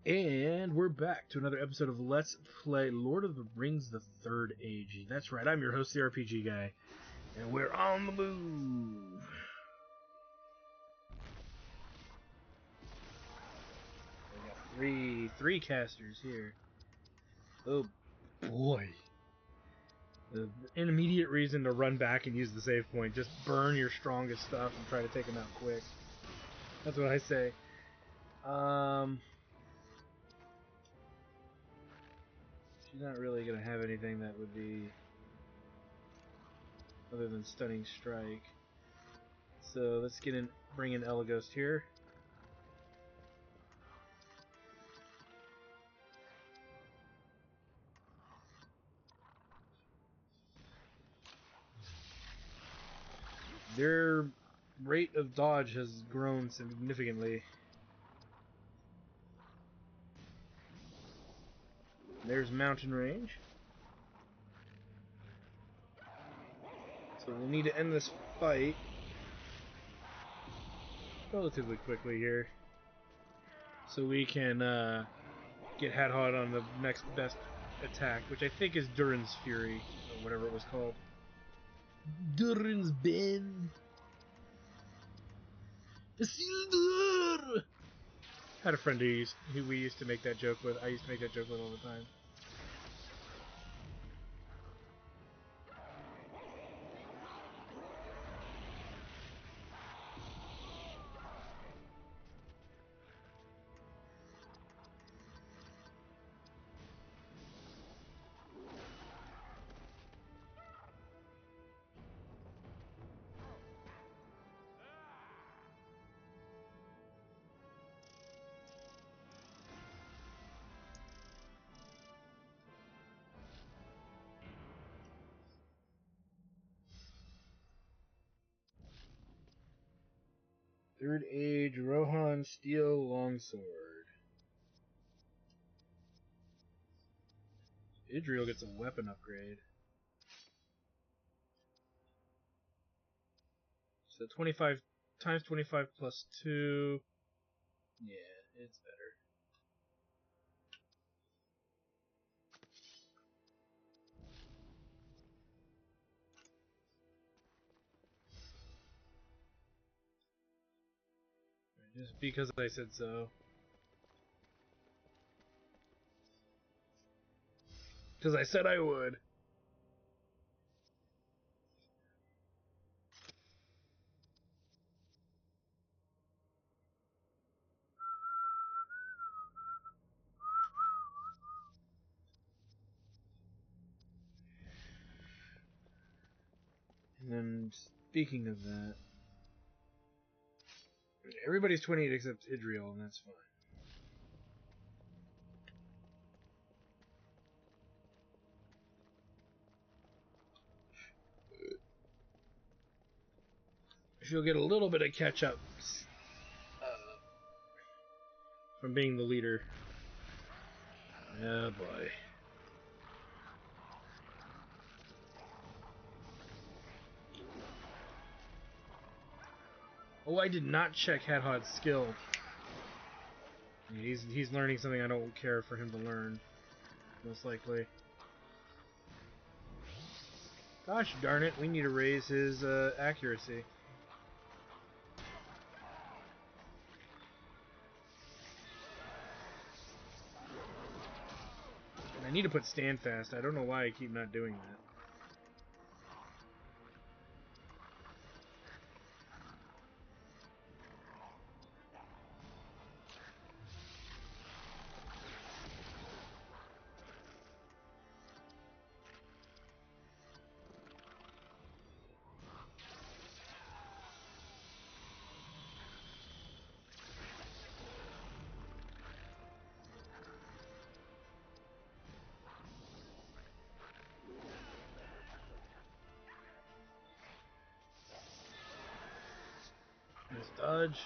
And we're back to another episode of Let's Play Lord of the Rings The Third Age. That's right, I'm your host, the RPG Guy, and we're on the move! We got three casters here. Oh boy. The immediate reason to run back and use the save point, just burn your strongest stuff and try to take them out quick. That's what I say. She's not really going to have anything that would be other than Stunning Strike. So let's bring in Elaghost here. Their rate of dodge has grown significantly. There's mountain range. So we'll need to end this fight relatively quickly here, so we can get Hadhod on the next best attack, which I think is Durin's Fury, or whatever it was called. Durin's Ben! Isildur! Had a friend who we used to make that joke with. I used to make that joke with all the time. Third Age Rohan Steel Longsword. Idriel gets a weapon upgrade. So 25 times 25 plus 2. Yeah, it's better. Just because I said so. Because I said I would. And then, speaking of that, everybody's 28 except Idriel, and that's fine. She'll get a little bit of catch-up from being the leader. Oh boy. Oh, I did not check Hadhod's skill. He's learning something I don't care for him to learn, most likely. Gosh darn it, we need to raise his accuracy. And I need to put Stand Fast. I don't know why I keep not doing that. Nice dodge.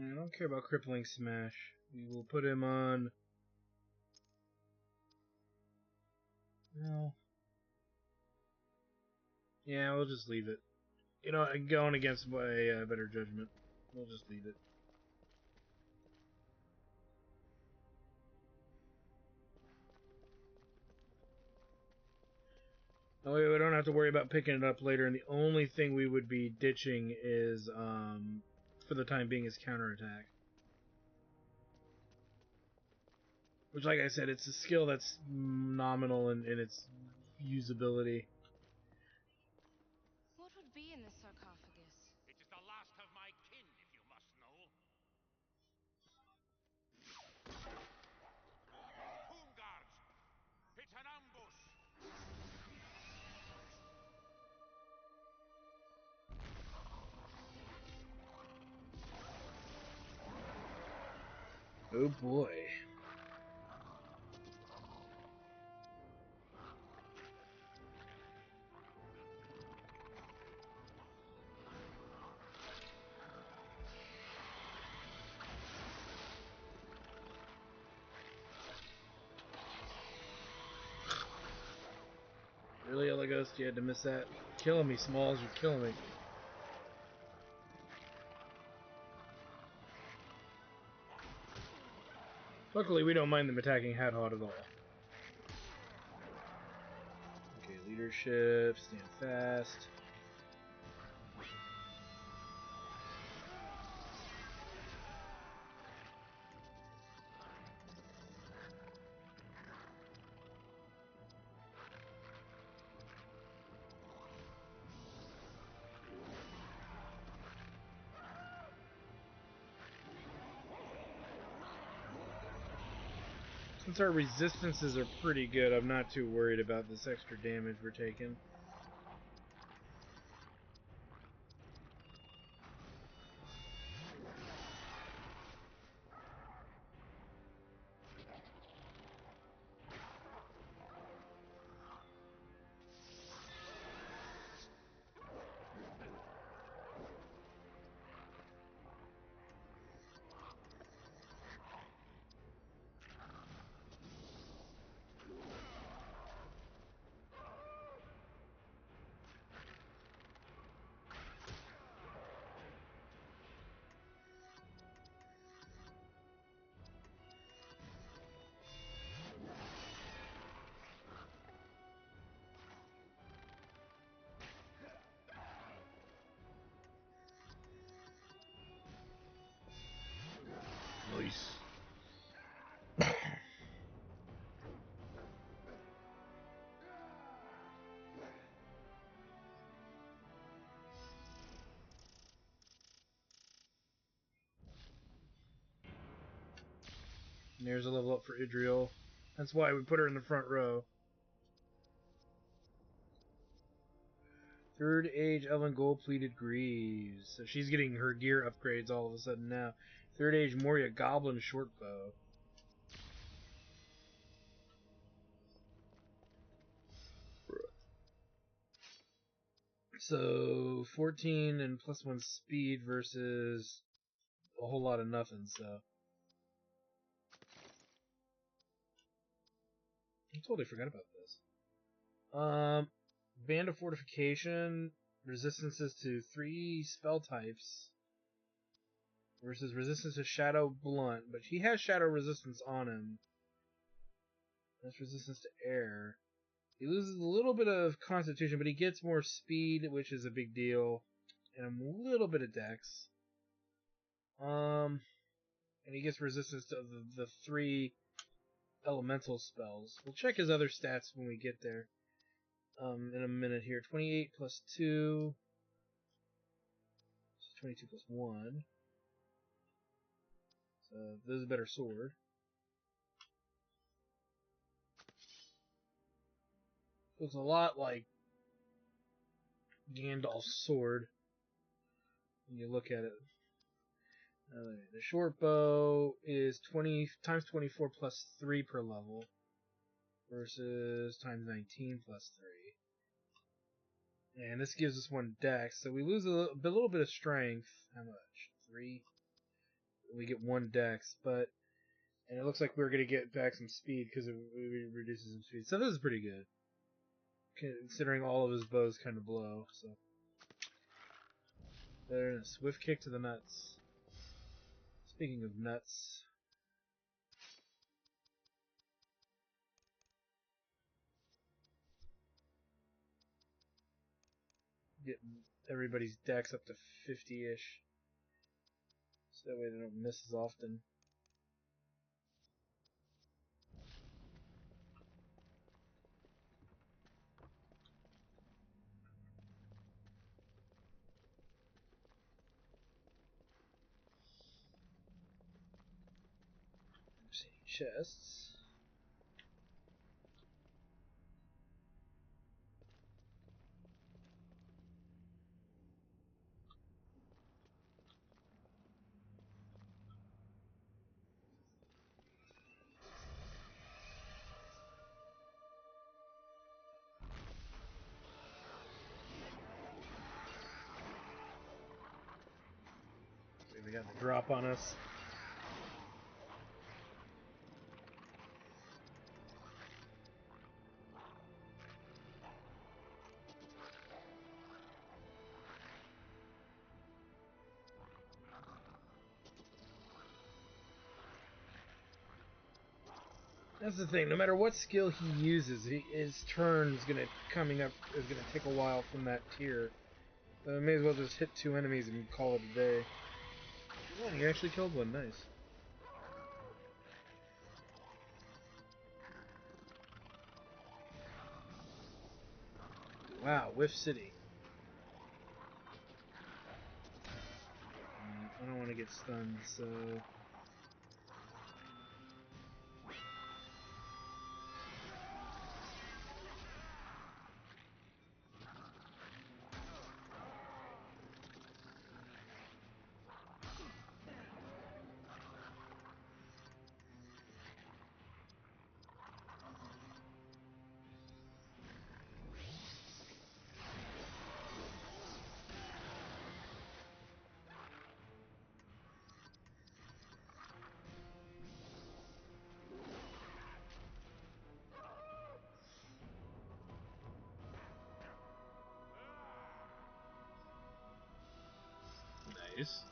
I don't care about crippling smash. We will put him on. No. Yeah, we'll just leave it. You know, going against my better judgment. We'll just leave it. That way we don't have to worry about picking it up later, and the only thing we would be ditching is, for the time being, is counterattack. Which, like I said, it's a skill that's nominal in its usability. What would be in the sarcophagus? It is the last of my kin, if you must know. Tomb guards! It's an ambush! Oh boy. Really, Elegos? You had to miss that? Killing me, Smalls. You're killing me. Luckily, we don't mind them attacking Hadhod at all. Okay, leadership. Stand fast. Since our resistances are pretty good, I'm not too worried about this extra damage we're taking. Nice. And there's a level up for Idriel. That's why we put her in the front row. Third Age Elven Gold-Plated Greaves. So she's getting her gear upgrades all of a sudden now. Third Age Moria Goblin Shortbow. So 14 and +1 speed versus a whole lot of nothing, so. I totally forgot about this. Band of Fortification, resistances to 3 spell types versus resistance to Shadow Blunt, but he has Shadow Resistance on him. That's resistance to air. He loses a little bit of Constitution, but he gets more speed, which is a big deal, and a little bit of Dex. And he gets resistance to the 3 elemental spells. We'll check his other stats when we get there. In a minute here. 28 plus 2. 22 plus 1. So this is a better sword. Looks a lot like Gandalf's sword when you look at it. The short bow is 20 times 24 plus 3 per level versus times 19 plus 3. And this gives us 1 dex, so we lose a little bit of strength. How much? 3? we get 1 dex, but and it looks like we're gonna get back some speed because it reduces some speed. So this is pretty good, considering all of his bows kind of blow. So better than a swift kick to the nuts. Speaking of nuts. Getting everybody's dex up to 50-ish. So that way they don't miss as often. There's any chests. They got the drop on us. That's the thing. No matter what skill he uses, his turn is gonna take a while from that tier. So I may as well just hit 2 enemies and call it a day. Oh, you actually killed one. Nice. Wow, Whiff City. I don't want to get stunned, so... Nice.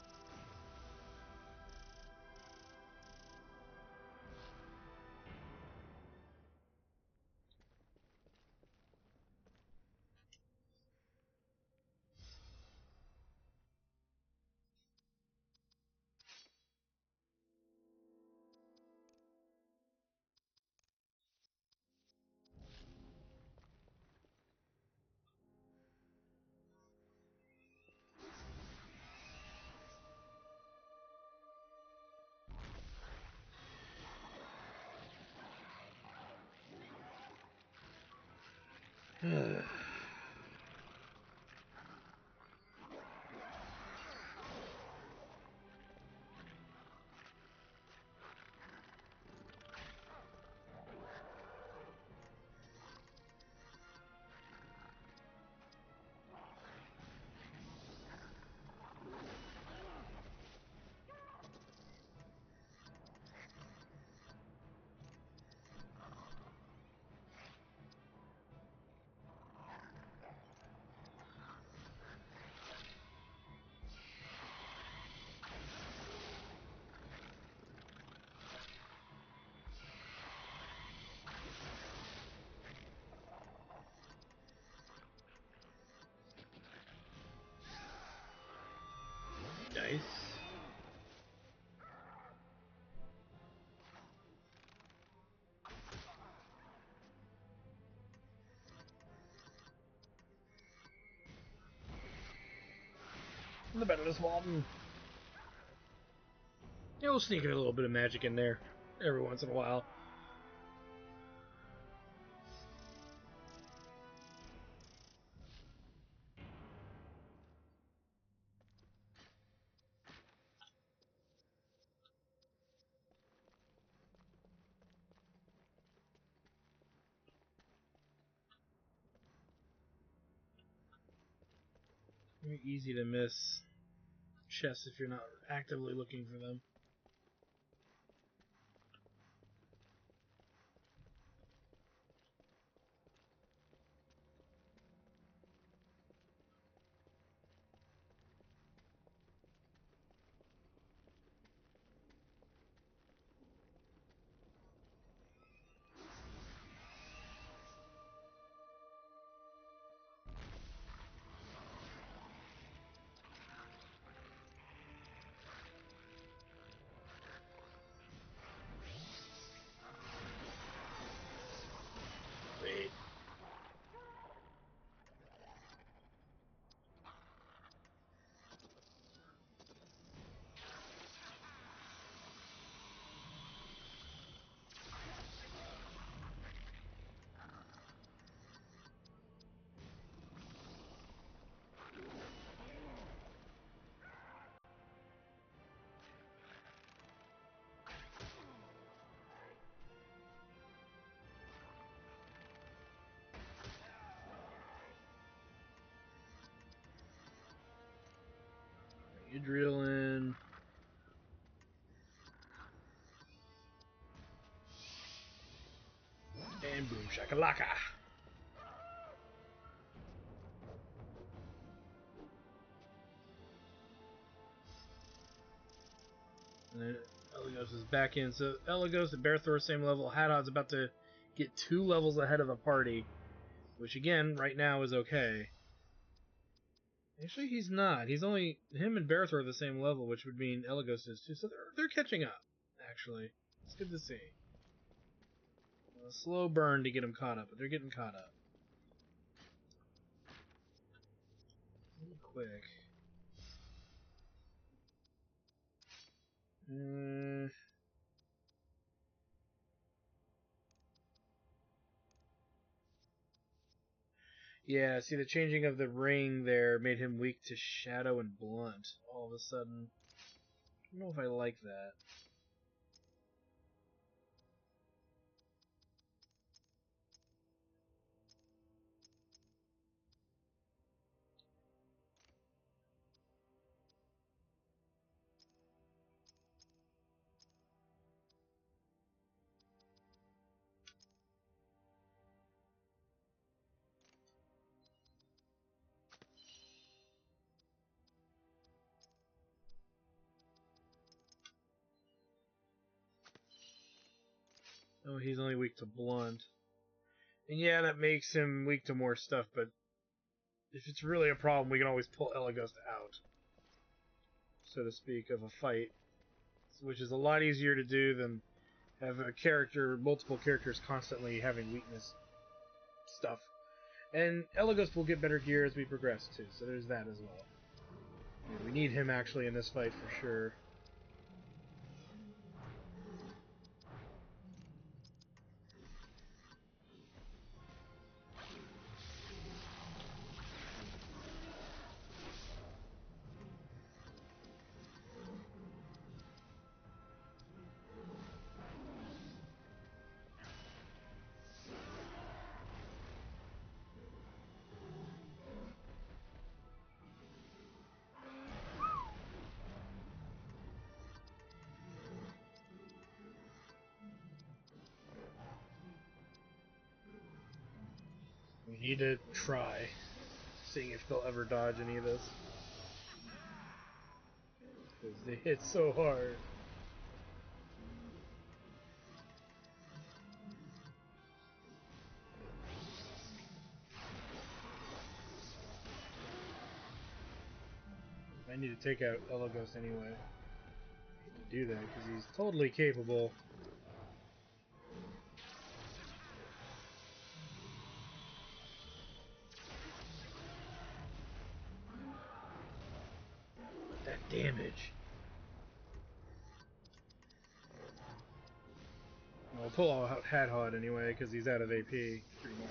Nice. The battle is won. Yeah, we'll sneak in a little bit of magic in there every once in a while. Very easy to miss chests if you're not actively looking for them. Adrenaline. And boom shakalaka. And then Elagos is back in. So Elagos and Berthor same level. Hadod's about to get 2 levels ahead of the party, which again, right now is okay. Actually, he's not. He's only... Him and Berthor are the same level, which would mean Elagos is too. So they're catching up, actually. It's good to see. A slow burn to get them caught up, but they're getting caught up. Really quick. Yeah, see, the changing of the ring there made him weak to Shadow and Blunt all of a sudden. I don't know if I like that. Oh, he's only weak to Blunt. And yeah, that makes him weak to more stuff, but if it's really a problem, we can always pull Elagos out, so to speak, of a fight. Which is a lot easier to do than have a character, multiple characters constantly having weakness stuff. And Elagos will get better gear as we progress, too, so there's that as well. Yeah, we need him actually in this fight for sure. We need to try, seeing if they'll ever dodge any of this. Because they hit so hard. I need to take out Elagos anyway. I hate to do that, because he's totally capable. That damage. I'll pull out Hadhod anyway, because he's out of AP, pretty much.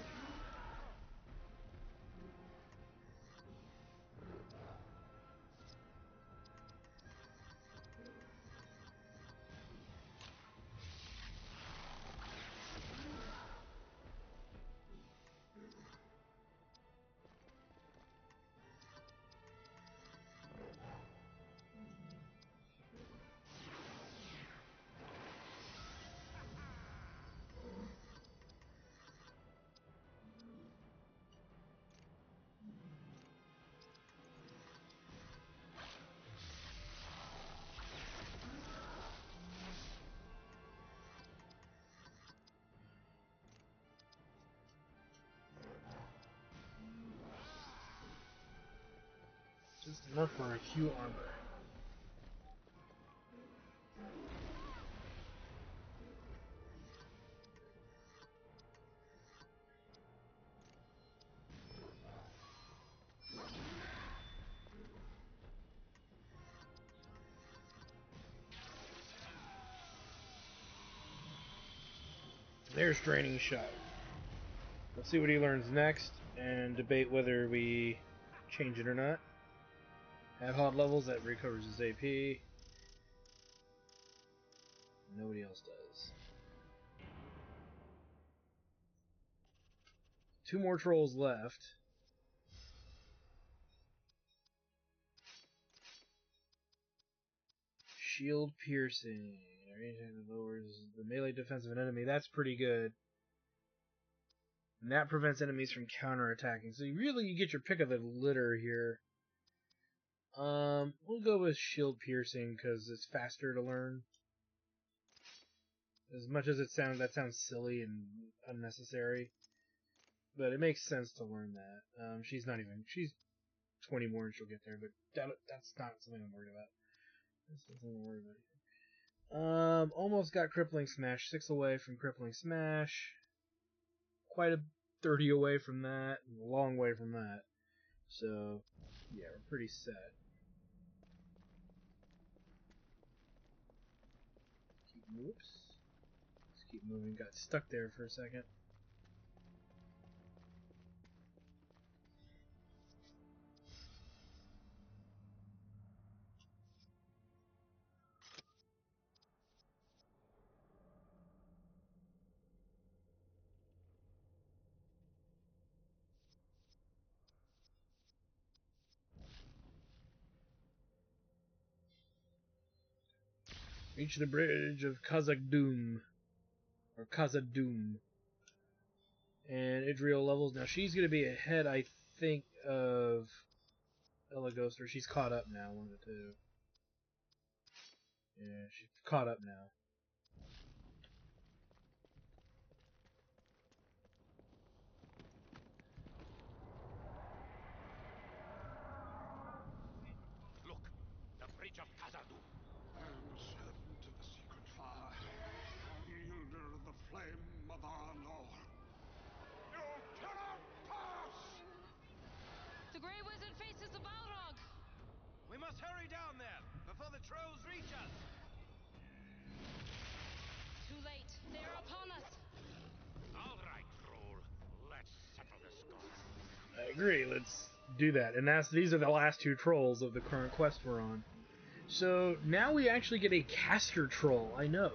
Just enough for a Q armor. There's Draining Shot. Let's see what he learns next, and debate whether we change it or not. Hadhod levels, that recovers his AP. Nobody else does. 2 more trolls left. Shield piercing. Range lowers the melee defense of an enemy. That's pretty good. And that prevents enemies from counterattacking. So you get your pick of the litter here. We'll go with shield piercing because it's faster to learn. As much as that sounds silly and unnecessary, but it makes sense to learn that. She's 20 more and she'll get there, but that's not something I'm worried about. That's not something I'm worried about here. Almost got crippling smash. 6 away from crippling smash. Quite a 30 away from that. A long way from that. So, yeah, we're pretty set. Whoops. Let's keep moving. Got stuck there for a second. Reach the bridge of Khazad-dûm. Or Khazad-dûm. And Idril levels. Now she's going to be ahead, I think, of Ella Ghost, or she's caught up now, one of the two. Yeah, she's caught up now. Look, the bridge of Khazad-dûm. I am a servant of the secret fire, a wielder of the flame of our Lord. You cannot pass! The Grey Wizard faces the Balrog. We must hurry down there before the trolls reach us. Too late. They are upon us. All right, troll. Let's settle the score. I agree, let's do that. And these are the last two trolls of the current quest we're on. So now we actually get a caster troll, I know.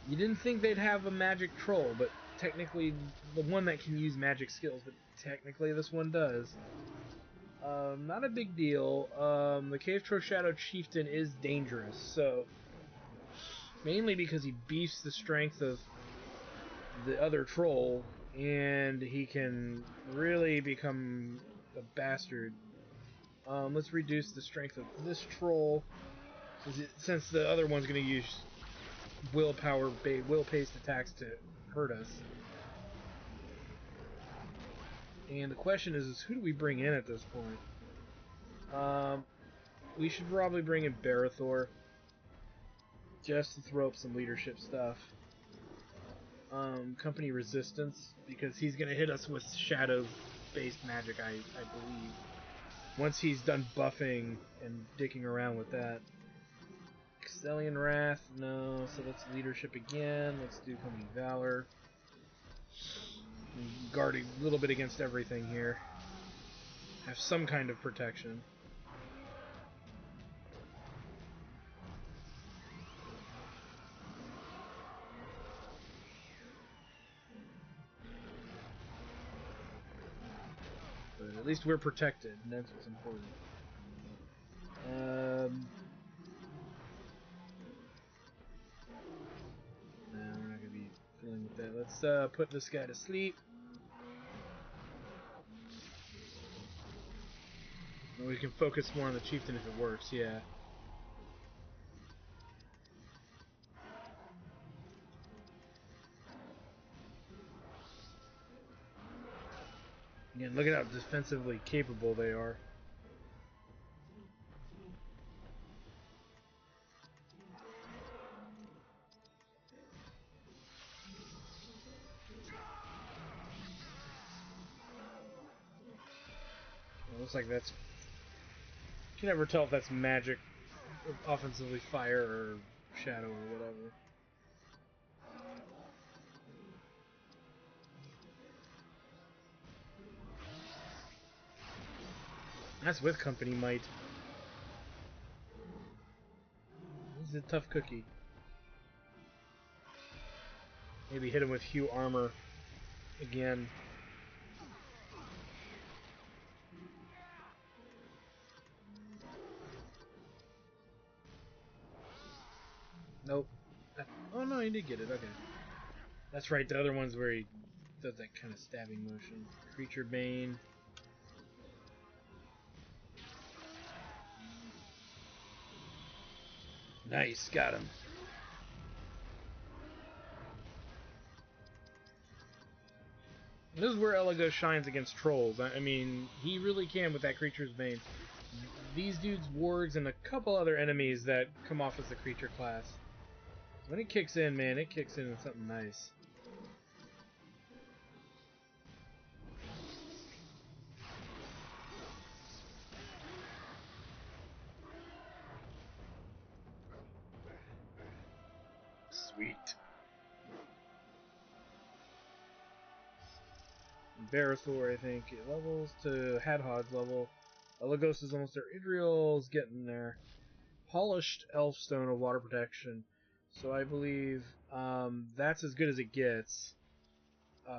You didn't think they'd have a magic troll, but technically the one that can use magic skills, but technically this one does. Not a big deal. The Cave Troll Shadow Chieftain is dangerous, so mainly because he beefs the strength of the other troll, and he can really become a bastard. Let's reduce the strength of this troll, since the other one's going to use will-paced attacks to hurt us. And the question is who do we bring in at this point? We should probably bring in Barathor, just to throw up some leadership stuff. Company Resistance, because he's going to hit us with shadow-based magic, I believe. Once he's done buffing and dicking around with that. Castellian Wrath, no, so let's leadership again. Let's do Company Valor. Guarding a little bit against everything here. Have some kind of protection. But at least we're protected, and that's what's important. No, we're not going to be dealing with that. Let's put this guy to sleep. And we can focus more on the chieftain if it works, yeah. Again, look at how defensively capable they are. It looks like that's... You can never tell if that's magic, offensively fire, or shadow, or whatever. That's with company might. This is a tough cookie. Maybe hit him with Hue Armor again. Nope. Oh no, he did get it. Okay. That's right. The other one's where he does that kind of stabbing motion. Creature Bane. Nice, got him. This is where Elago shines against trolls. I mean, he really can with that Creature's Bane. These dudes, wargs, and a couple other enemies that come off as the creature class. When it kicks in, man, it kicks in with something nice. Sweet. Verosaur, I think, it levels to Hadhod's level. Elagos is almost there. Idriel's getting there. Polished Elfstone of Water Protection. So I believe that's as good as it gets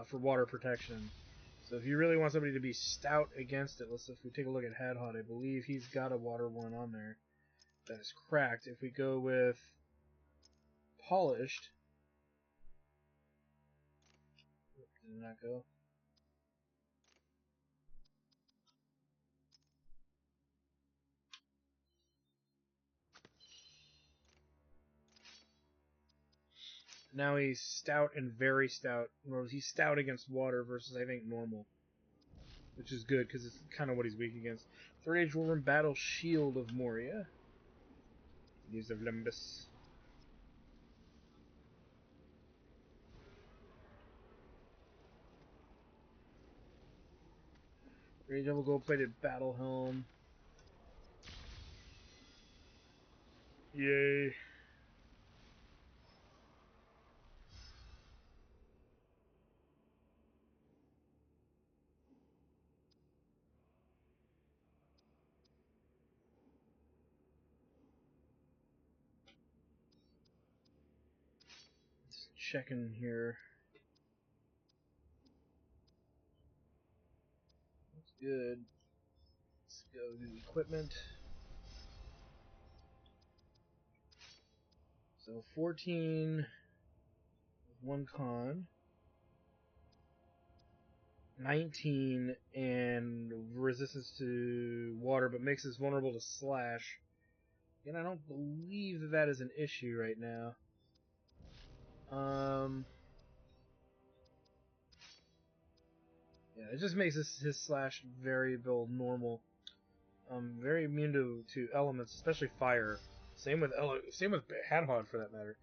for water protection. So if you really want somebody to be stout against it, if we take a look at Hadhod, I believe he's got a water one on there that is cracked. If we go with Polished, did it not go? Now he's stout and very stout. Or he's stout against water versus, I think, normal. Which is good, because it's kind of what he's weak against. Third Age Wolverine Battle Shield of Moria. Leaves of Limbus. Rage Devil Gold-Plated Battle Helm. Yay. Just checking here. That's good. Let's go to equipment. So 14 with one con. 19 and resistance to water, but makes us vulnerable to slash. And I don't believe that is an issue right now. Yeah, it just makes his slash variable normal. Very immune to elements, especially fire. Same with Hadhod for that matter.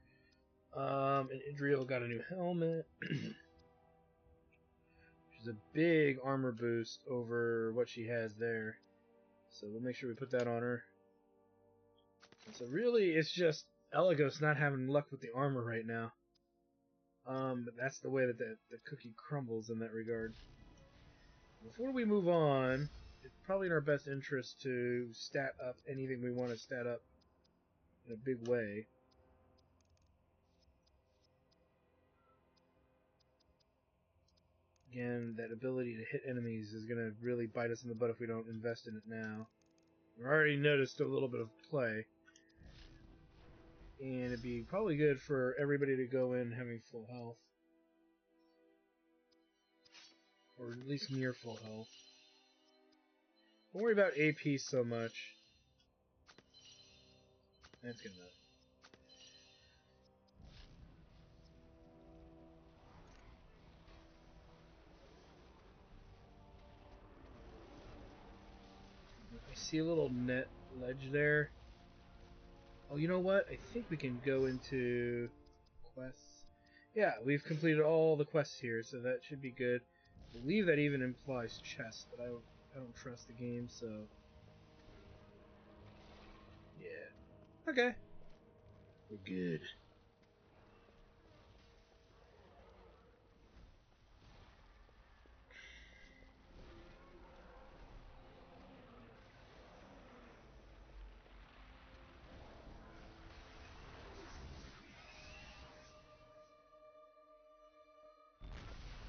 And Idriel got a new helmet, which is a big armor boost over what she has there. So we'll make sure we put that on her. And so really, it's just Elagos not having luck with the armor right now. But that's the way that the cookie crumbles in that regard. Before we move on, it's probably in our best interest to stat up anything we want to stat up in a big way. Again, that ability to hit enemies is going to really bite us in the butt if we don't invest in it now. We've already noticed a little bit of play. And it'd be probably good for everybody to go in having full health. Or at least near full health. Don't worry about AP so much. That's good enough. I see a little net ledge there. Oh, you know what? I think we can go into quests. Yeah, we've completed all the quests here, so that should be good. I believe that even implies chests, but I don't trust the game, so yeah. Okay. We're good.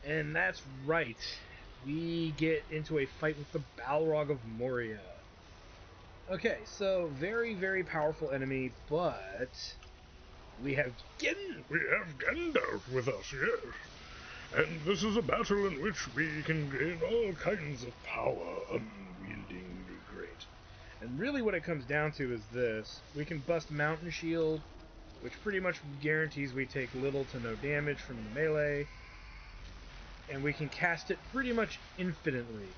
And that's right. We get into a fight with the Balrog of Moria. Okay, so very, very powerful enemy, but We have We have Gandalf with us, yes. And this is a battle in which we can gain all kinds of power, unwieldingly great. And really what it comes down to is this. We can bust Mountain Shield, which pretty much guarantees we take little to no damage from the melee. And we can cast it pretty much infinitely,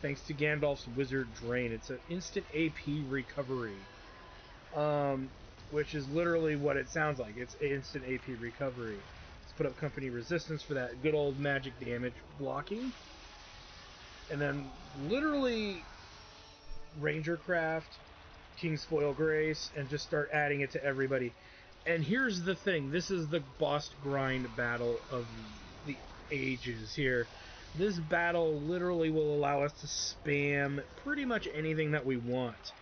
thanks to Gandalf's Wizard Drain. It's an instant AP recovery, which is literally what it sounds like. It's instant AP recovery. Let's put up company resistance for that good old magic damage blocking. And then literally Rangercraft, King's Foil Grace, and just start adding it to everybody. And here's the thing. This is the boss grind battle of the ages here. This battle literally will allow us to spam pretty much anything that we want,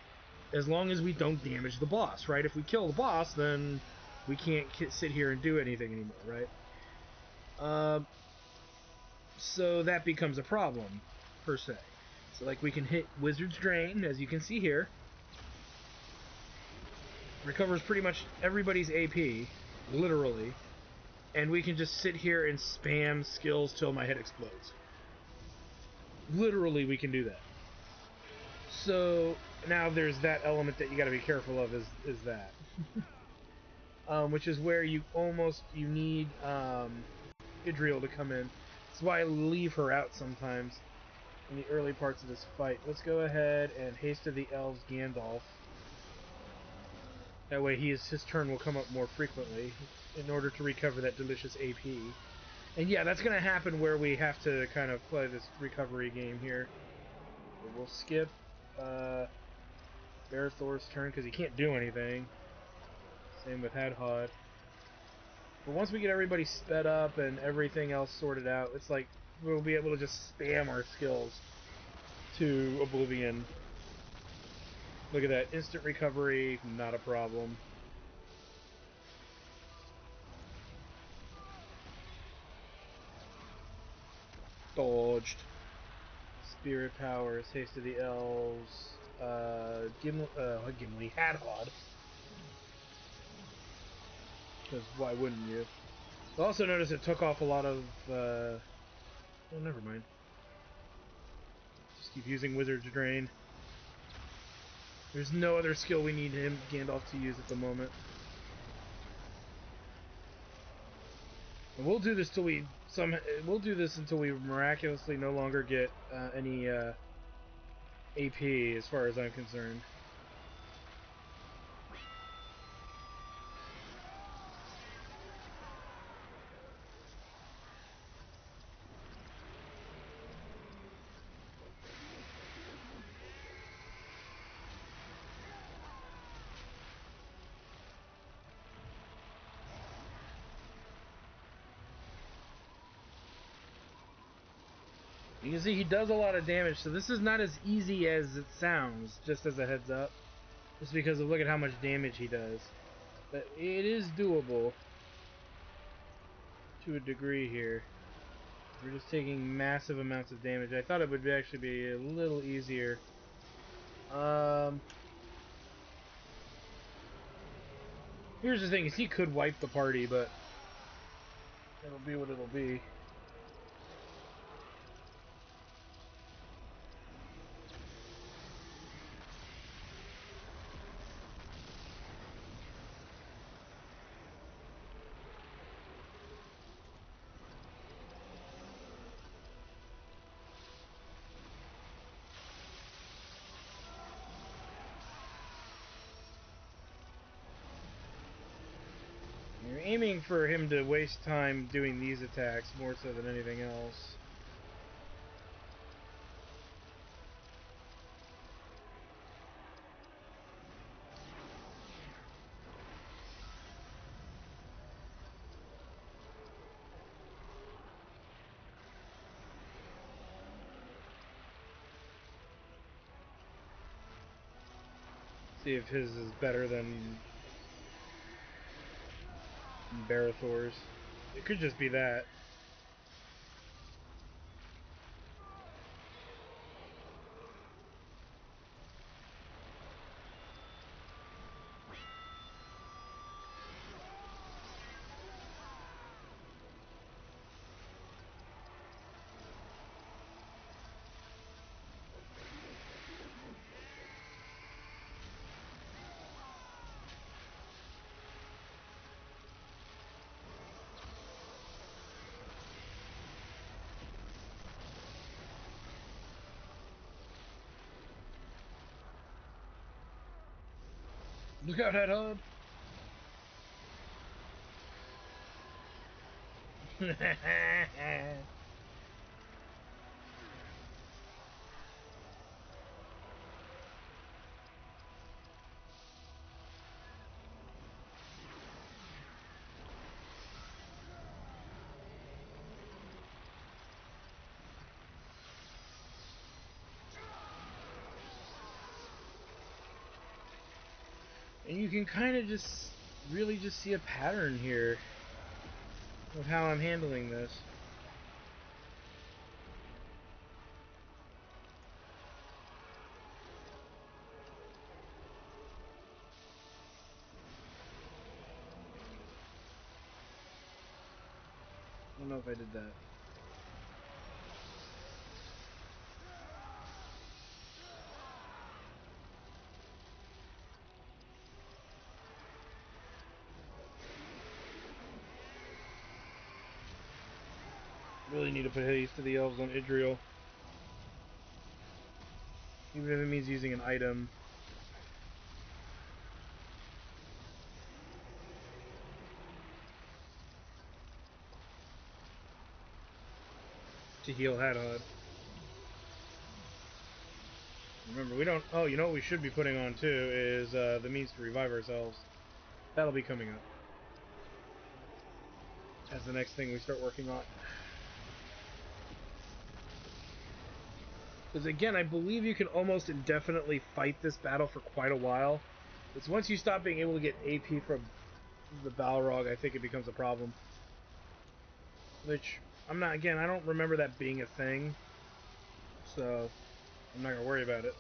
as long as we don't damage the boss, right? If we kill the boss, then we can't sit here and do anything anymore, right? So that becomes a problem, per se. So like we can hit Wizard's Drain, as you can see here. Recovers pretty much everybody's AP, literally. And we can just sit here and spam skills till my head explodes. Literally, we can do that. So now there's that element that you got to be careful of, is that, which is where you need Idriel to come in. That's why I leave her out sometimes in the early parts of this fight. Let's go ahead and Haste of the Elves Gandalf. That way his turn will come up more frequently in order to recover that delicious AP. And yeah, that's going to happen where we have to kind of play this recovery game here. We'll skip Barathor's turn because he can't do anything. Same with Hadhod. But once we get everybody sped up and everything else sorted out, it's like we'll be able to just spam our skills to oblivion. Look at that. Instant recovery, not a problem. Dodged. Spirit powers, Haste of the Elves, Gimli, Hadhod. Because why wouldn't you? Also notice it took off a lot of, oh, never mind. Just keep using Wizard's Drain. There's no other skill we need Gandalf, to use at the moment. And we'll do this until we miraculously no longer get any AP, as far as I'm concerned. You can see he does a lot of damage, so this is not as easy as it sounds, just as a heads up. Just because of look at how much damage he does. But it is doable to a degree here. We're just taking massive amounts of damage. I thought it would actually be a little easier. Here's the thing, is he could wipe the party, but it'll be what it'll be. You're aiming for him to waste time doing these attacks more so than anything else. See if his is better than Barathor's. It could just be that. Look out, head hub! And you can kind of just really just see a pattern here of how I'm handling this. I don't know if I did that. Really need to put haste to the elves on Idriel. Even if it means using an item. To heal Hadhod. Remember, we don't... Oh, you know what we should be putting on, too, is the means to revive ourselves. That'll be coming up. That's the next thing we start working on. Because again, I believe you can almost indefinitely fight this battle for quite a while. It's once you stop being able to get AP from the Balrog, I think it becomes a problem. Which, I'm not, again, I don't remember that being a thing. So, I'm not going to worry about it.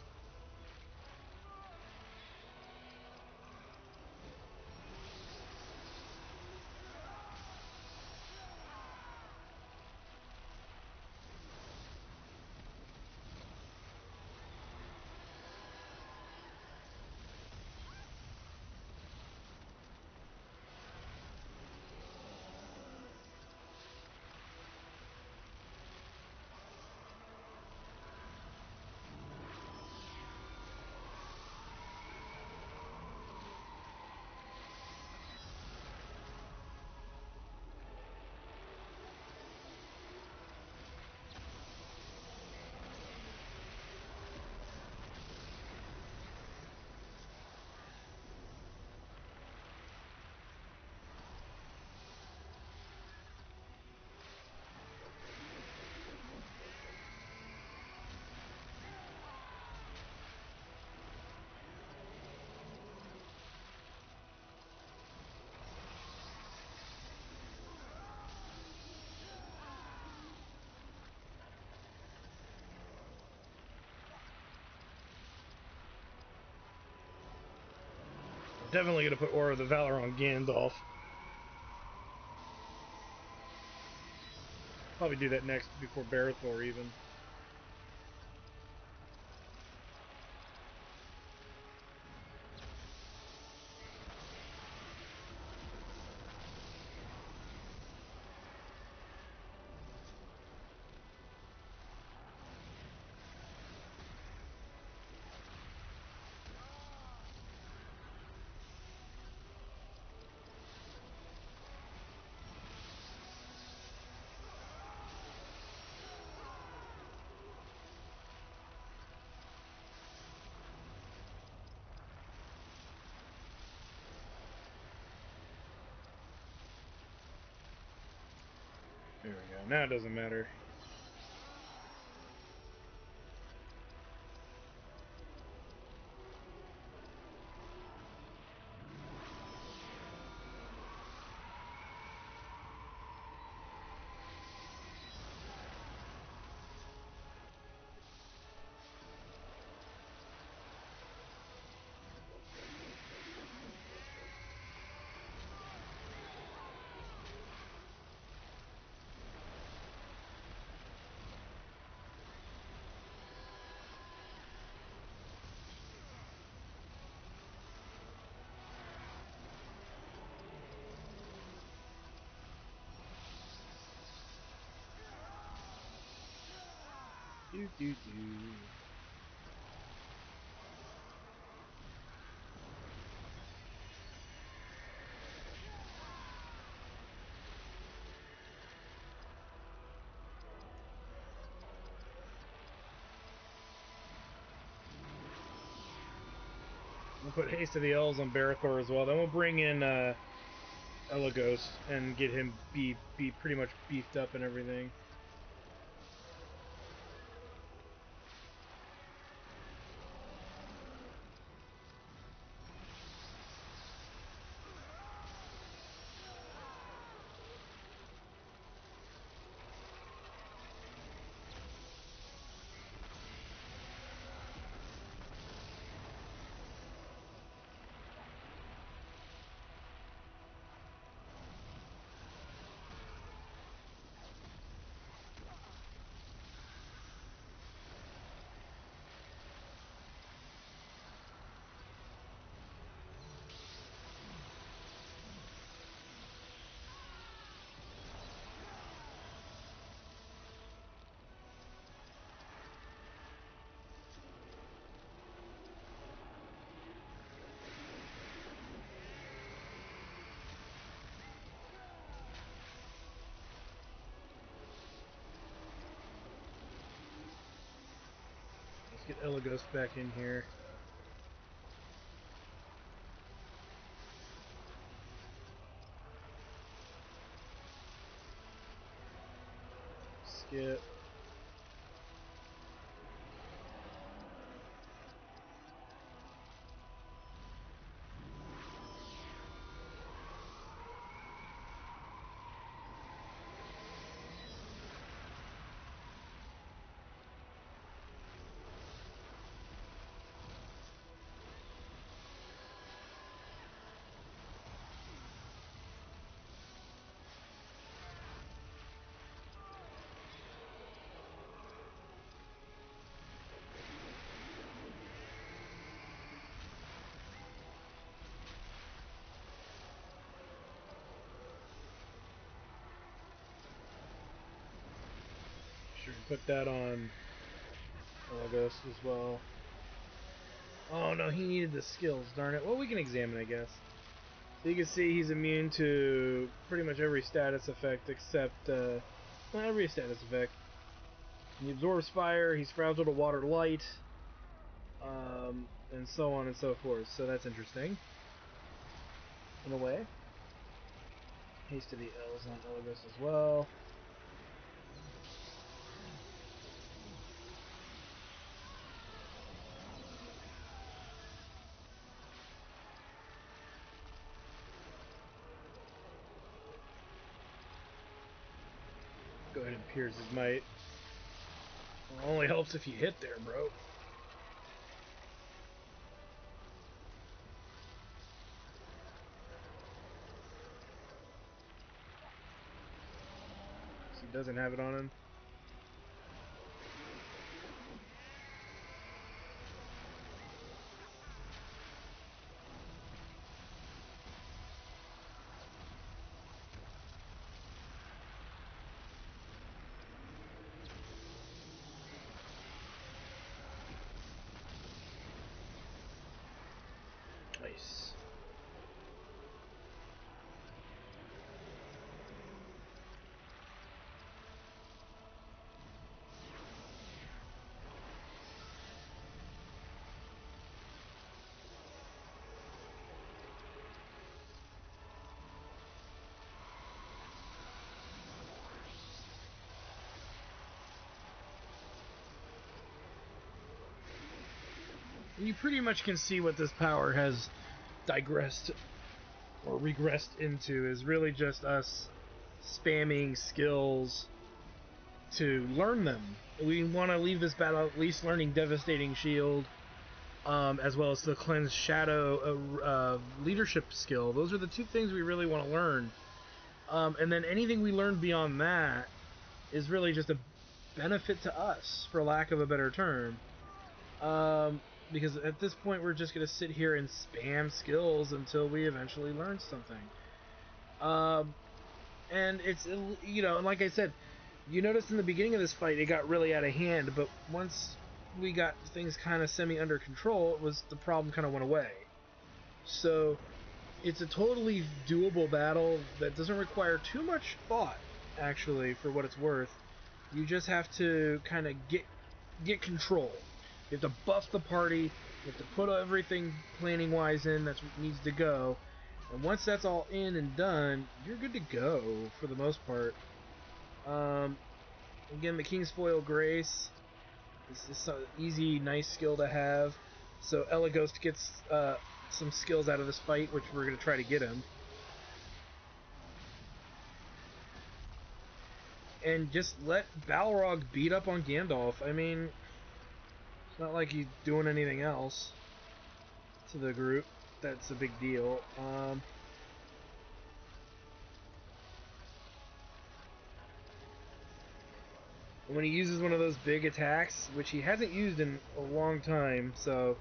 Definitely going to put Aura of the Valor on Gandalf. Probably do that next before Barathor even. There we go. Now it doesn't matter. Do do do. We'll put Haste of the Elves on Barathor as well. Then we'll bring in Elagos and get him be pretty much beefed up and everything. Let's get Elagos back in here. Skip. Sure, put that on Elagos as well. Oh no, he needed the skills, darn it. Well, we can examine, I guess. So you can see he's immune to pretty much every status effect except, not every status effect. He absorbs fire, he's fragile to water light, and so on and so forth. So that's interesting, in a way. Haste of the Elves on Elagos as well. Go ahead and pierce his might. Well, it only helps if you hit there, bro. So he doesn't have it on him. Nice. You pretty much can see what this power has digressed or regressed into is really just us spamming skills to learn them. We want to leave this battle at least learning Devastating Shield, as well as the Cleanse Shadow leadership skill. Those are the two things we really want to learn. And then anything we learn beyond that is really just a benefit to us, for lack of a better term. Because at this point we're just going to sit here and spam skills until we eventually learn something. And it's, you know, like I said, you noticed in the beginning of this fight it got really out of hand, but once we got things kind of semi under control, the problem kind of went away. So it's a totally doable battle that doesn't require too much thought, actually, for what it's worth. You just have to kind of get control. You have to buff the party. You have to put everything planning-wise in that's what needs to go. And once that's all in and done, you're good to go for the most part. Again, the King's Foil Grace is an easy, nice skill to have. So Elaghost gets some skills out of this fight, which we're going to try to get him. And just let Balrog beat up on Gandalf. I mean, it's not like he's doing anything else to the group that's a big deal. When he uses one of those big attacks, which he hasn't used in a long time, so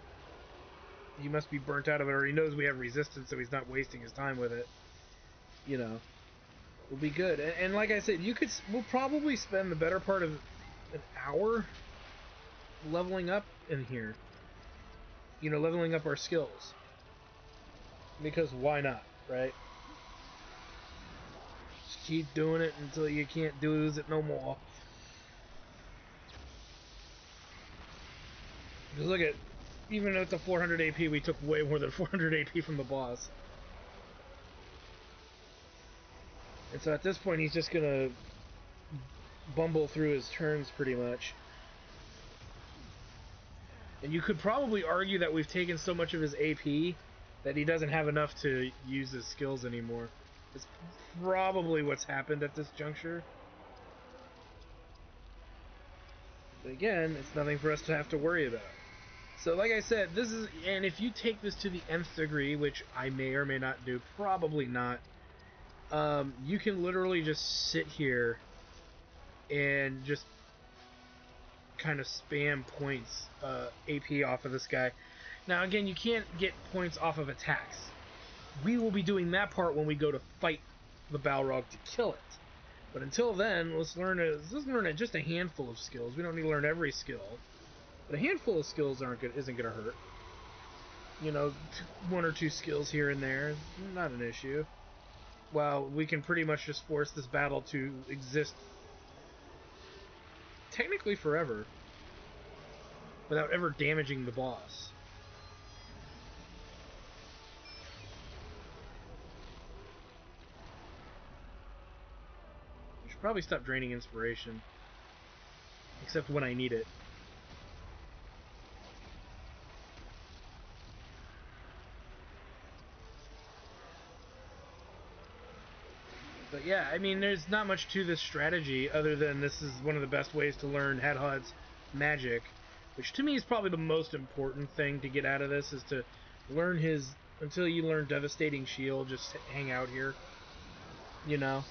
he must be burnt out of it, or he knows we have resistance, so he's not wasting his time with it. You know, we'll be good. And like I said, we'll probably spend the better part of an hour leveling up in here. You know, leveling up our skills. Because why not, right? Just keep doing it until you can't do it no more. Because look at, even at the 400 AP, we took way more than 400 AP from the boss. And so at this point, he's just gonna bumble through his turns pretty much. And you could probably argue that we've taken so much of his AP that he doesn't have enough to use his skills anymore. It's probably what's happened at this juncture. But again, it's nothing for us to have to worry about. So like I said, this is, and if you take this to the nth degree, which I may or may not do, probably not, you can literally just sit here and just kind of spam points, AP off of this guy. Now again, you can't get points off of attacks. We will be doing that part when we go to fight the Balrog to kill it. But until then, let's learn just a handful of skills. We don't need to learn every skill. But a handful of skills isn't going to hurt. You know, one or two skills here and there, not an issue. Well, we can pretty much just force this battle to exist technically forever without ever damaging the boss. I should probably stop draining inspiration. Except when I need it. But yeah, I mean, there's not much to this strategy other than this is one of the best ways to learn Hadhod's magic, which to me is probably the most important thing to get out of this, is to learn his, until you learn Devastating Shield, just hang out here, you know?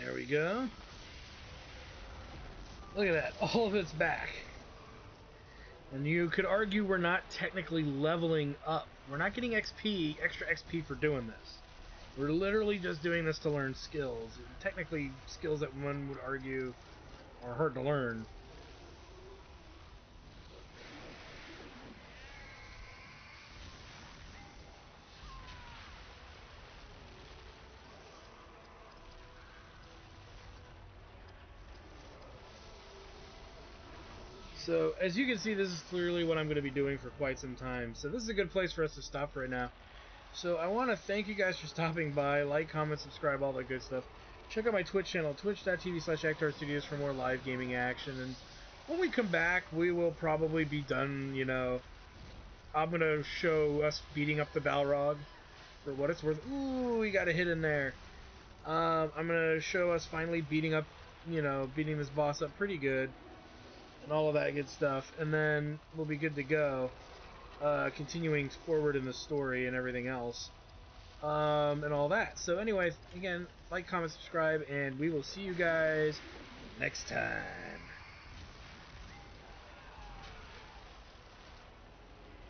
There we go. Look at that, all of it's back. And you could argue we're not technically leveling up. We're not getting XP, extra XP for doing this. We're literally just doing this to learn skills. Technically, skills that one would argue are hard to learn. So, as you can see, this is clearly what I'm going to be doing for quite some time. So this is a good place for us to stop right now. So I want to thank you guys for stopping by. Like, comment, subscribe, all that good stuff. Check out my Twitch channel, twitch.tv/ActarStudios for more live gaming action. And when we come back, we will probably be done, you know. I'm going to show us beating up the Balrog for what it's worth. Ooh, we got a hit in there. I'm going to show us finally beating up, you know, beating this boss up pretty good. And all of that good stuff. And then we'll be good to go. Continuing forward in the story and everything else. And all that. So anyway, again, like, comment, subscribe, and we will see you guys next time.